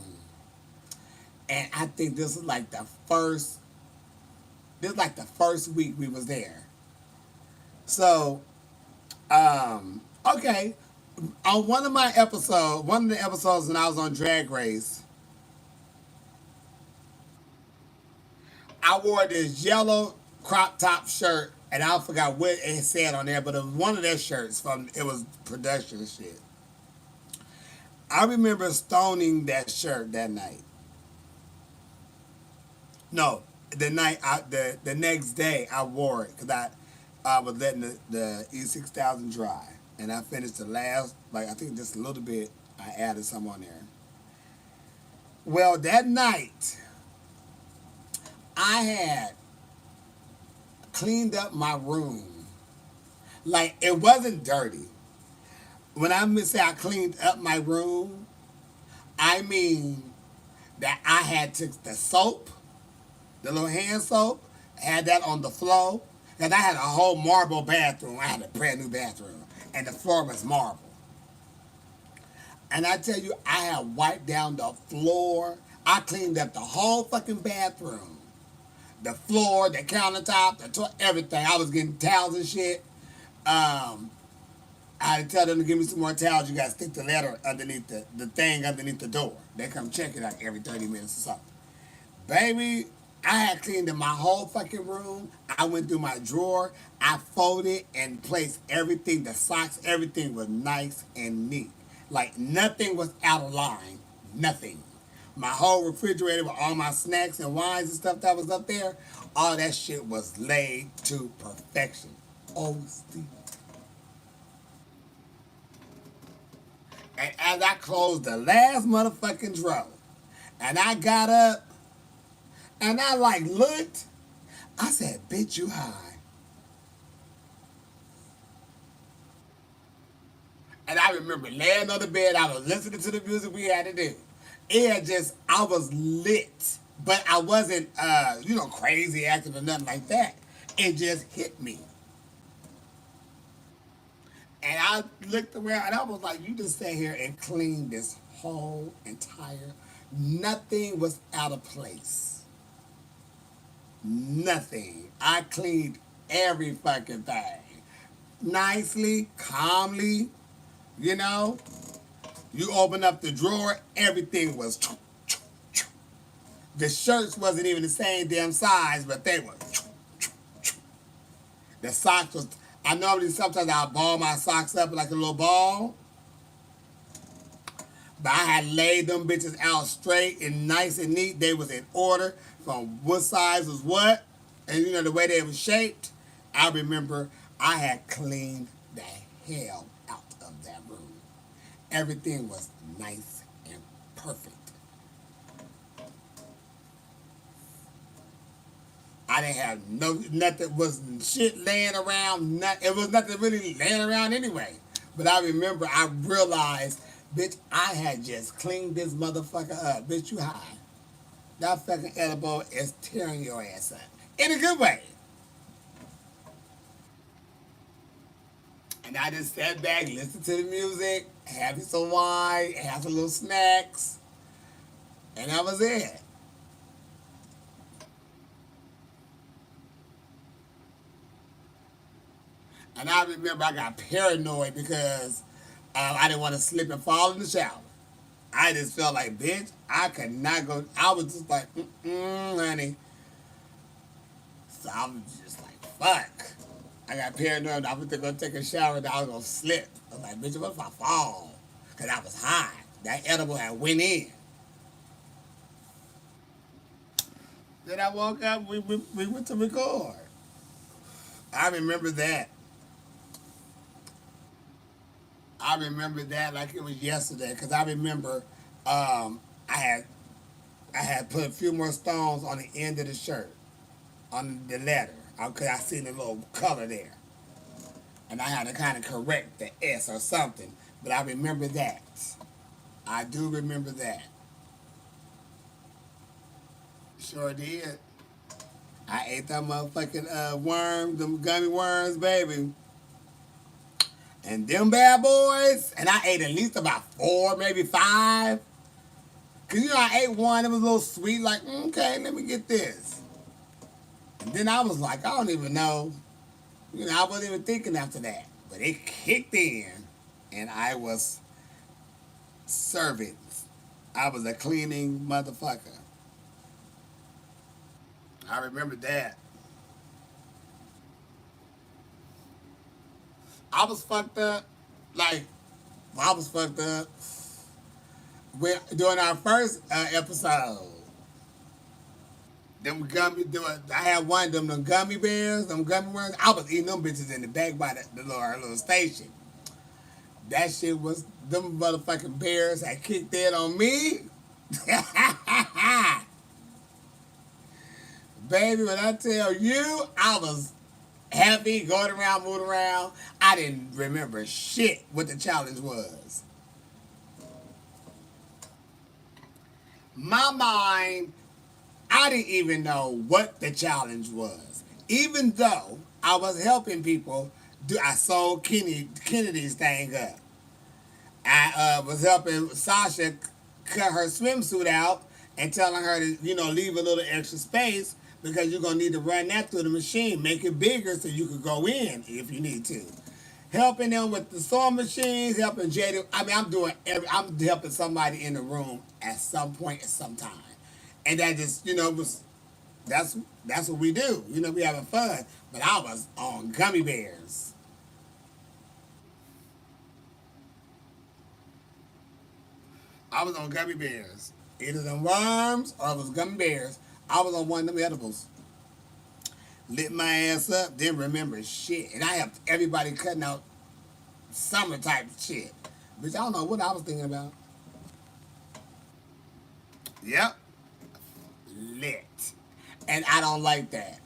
and I think this was like the first. This was like the first week we was there. So, okay, on one of the episodes when I was on Drag Race, I wore this yellow crop top shirt, and I forgot what it said on there, but it was one of their shirts from it was production shit. I remember stoning that shirt that night. No, the next day I wore it because I was letting the E6000 dry, and I finished the last like I think just a little bit. I added some on there. Well, that night I had cleaned up my room. Like it wasn't dirty. When I say I cleaned up my room, I mean that I had took the soap, the little hand soap, had that on the floor, and I had a whole marble bathroom. I had a brand new bathroom, and the floor was marble. And I tell you, I had wiped down the floor. I cleaned up the whole fucking bathroom, the floor, the countertop, everything. I was getting towels and shit. Um, I had to tell them to give me some more towels. You got to stick the letter underneath the thing underneath the door. They come check it out every 30 minutes or something. Baby, I had cleaned in my whole fucking room. I went through my drawer. I folded and placed everything, the socks, everything was nice and neat. Like nothing was out of line. Nothing. My whole refrigerator with all my snacks and wines and stuff that was up there, all that shit was laid to perfection. Oh, Steve. And as I closed the last motherfucking drawer, and I got up, and I like looked, I said, bitch, you high. And I remember laying on the bed, I was listening to the music we had to do. It had just, I was lit. But I wasn't, crazy acting or nothing like that. It just hit me. And I looked around and I was like, you just sat here and cleaned this whole entire, nothing was out of place. Nothing. I cleaned every fucking thing. Nicely, calmly, you know. You open up the drawer, everything was. The shirts wasn't even the same damn size, but they were. The socks was. I normally sometimes I'll ball my socks up like a little ball, but I had laid them bitches out straight and nice and neat. They was in order from what size was what, and you know the way they were shaped. I remember I had cleaned the hell out of that room. Everything was nice and perfect. I didn't have nothing was shit laying around. It was nothing really laying around anyway. But I remember I realized, bitch, I had just cleaned this motherfucker up. Bitch, you high. That fucking edible is tearing your ass up. In a good way. And I just sat back, listened to the music, had me some wine, had some little snacks, and that was it. And I remember I got paranoid because I didn't want to slip and fall in the shower. I just felt like, bitch, I could not go. I was just like, honey. So I was just like, fuck. I got paranoid. I was going to take a shower and I was going to slip. I was like, bitch, what if I fall? Because I was high. That edible had went in. Then I woke up, we went to record. I remember that. I remember that like it was yesterday because I remember I had put a few more stones on the end of the shirt, on the letter. Because I seen the little color there. And I had to kind of correct the S or something. But I remember that. I do remember that. Sure did. I ate that motherfucking worm, them gummy worms, baby. And them bad boys, and I ate at least about 4, maybe 5. Cause I ate one, it was a little sweet, like, okay, let me get this. And then I was like, I don't even know. I wasn't even thinking after that. But it kicked in, and I was serving. I was a cleaning motherfucker. I remember that. I was fucked up. Like, I was fucked up. During our first episode, I had one of them gummy bears, them gummy worms. I was eating them bitches in the back by our little station. That shit was, them motherfucking bears had kicked in on me. Baby, when I tell you, I was happy, going around, moving around. I didn't remember shit what the challenge was. My mind, I didn't even know what the challenge was. Even though I was helping people, I sold Kennedy's thing up. I was helping Sasha cut her swimsuit out and telling her to, leave a little extra space because you're going to need to run that through the machine, make it bigger so you could go in if you need to. Helping them with the sewing machines, helping Jada. I mean, I'm helping somebody in the room at some point at some time. And that just, that's what we do. We having fun. But I was on gummy bears. I was on gummy bears. Either them worms or it was gummy bears. I was on one of them edibles. Lit my ass up, didn't remember shit. And I helped everybody cutting out summer type shit. Bitch, I don't know what I was thinking about. Yep. Lit. And I don't like that.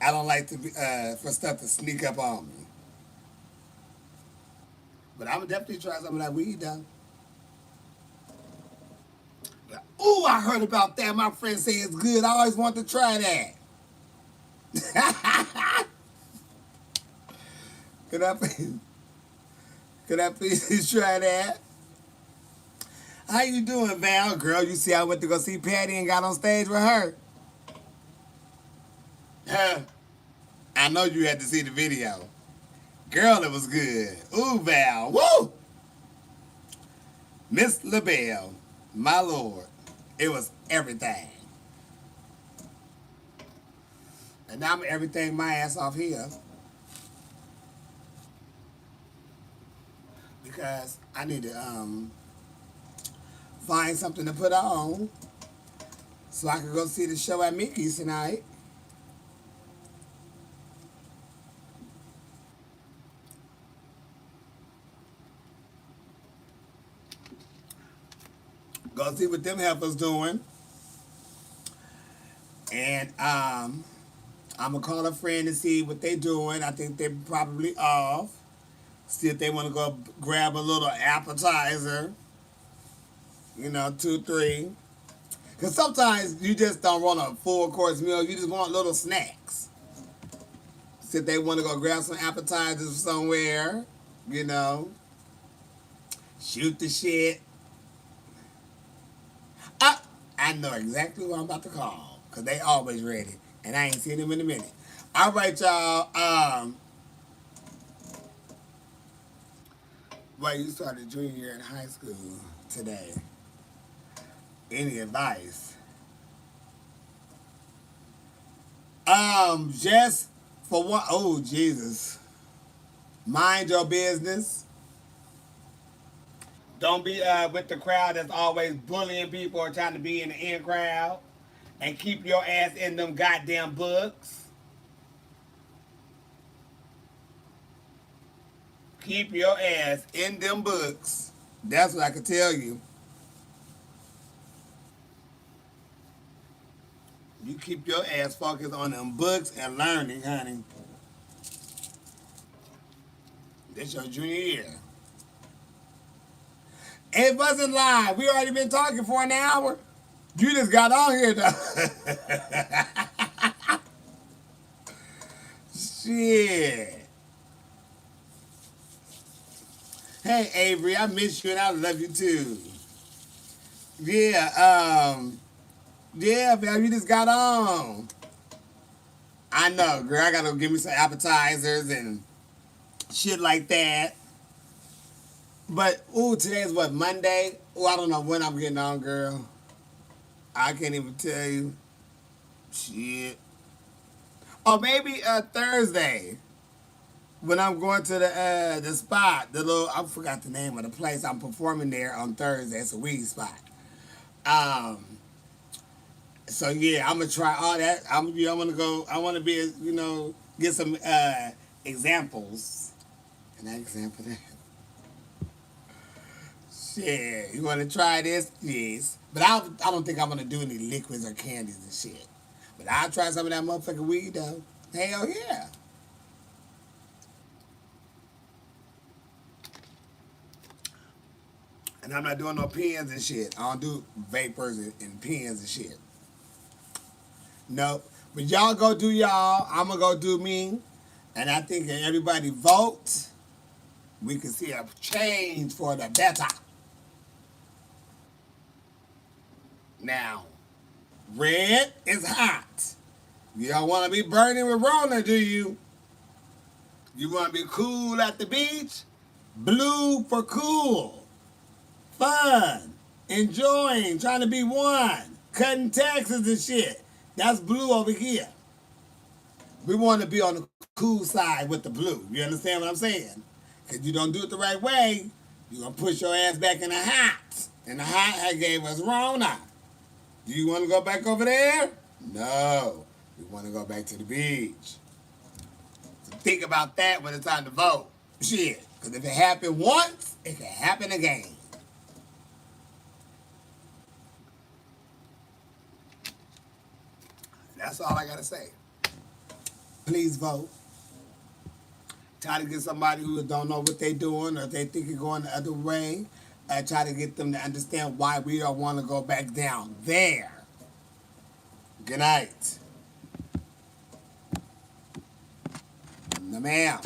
I don't like for stuff to sneak up on me. But I'm going to definitely try some of that weed, though. Ooh, I heard about that. My friend say it's good. I always want to try that. Could I please try that? How you doing, Val? Girl, you see I went to go see Patty and got on stage with her. I know you had to see the video. Girl, it was good. Ooh, Val. Woo! Miss LaBelle. My Lord. It was everything. And now I'm everything my ass off here. Because I need to find something to put on so I can go see the show at Mickey's tonight. Go see what them heifers doing. And I'm going to call a friend to see what they doing. I think they're probably off. See if they want to go grab a little appetizer. 2, 3. Because sometimes you just don't want a full course meal. You just want little snacks. See if they want to go grab some appetizers somewhere. Shoot the shit. I know exactly what I'm about to call. Because they always ready. And I ain't seen them in a minute. All right, y'all. Well, you started junior year in high school today. Any advice? Just for one, oh, Jesus. Mind your business. Don't be with the crowd that's always bullying people or trying to be in the in crowd. And keep your ass in them goddamn books. Keep your ass in them books. That's what I can tell you. You keep your ass focused on them books and learning, honey. This your junior year. It wasn't live. We already been talking for an hour. You just got on here though. Shit. Hey Avery, I miss you and I love you too. Yeah, man, you just got on. I know, girl. I gotta give me some appetizers and shit like that. But ooh, today's what, Monday? Ooh, I don't know when I'm getting on, girl. I can't even tell you. Shit. Oh, maybe Thursday when I'm going to the spot, the little I forgot the name of the place. I'm performing there on Thursday. It's a weed spot. Um. So yeah, I'm gonna try all that. I want to go. I want to be, get some examples. And that example there. Shit, you want to try this? Yes. But I don't think I'm gonna do any liquids or candies and shit. But I'll try some of that motherfucking weed though. Hell yeah. And I'm not doing no pens and shit. I don't do vapors and pens and shit. Nope. But y'all go do y'all. I'm going to go do me. And I think if everybody vote, we can see a change for the better. Now, red is hot. You don't want to be burning with Rona, do you? You want to be cool at the beach? Blue for cool. Fun. Enjoying. Trying to be one. Cutting taxes and shit. That's blue over here. We want to be on the cool side with the blue. You understand what I'm saying? Because you don't do it the right way, you're going to push your ass back in the hot. And the hot gave us Rona. Do you want to go back over there? No. We want to go back to the beach. So think about that when it's time to vote. Shit. Because if it happened once, it can happen again. That's all I got to say. Please vote. Try to get somebody who don't know what they're doing or if they think you're going the other way. Try to get them to understand why we don't want to go back down there. Good night. No, ma'am.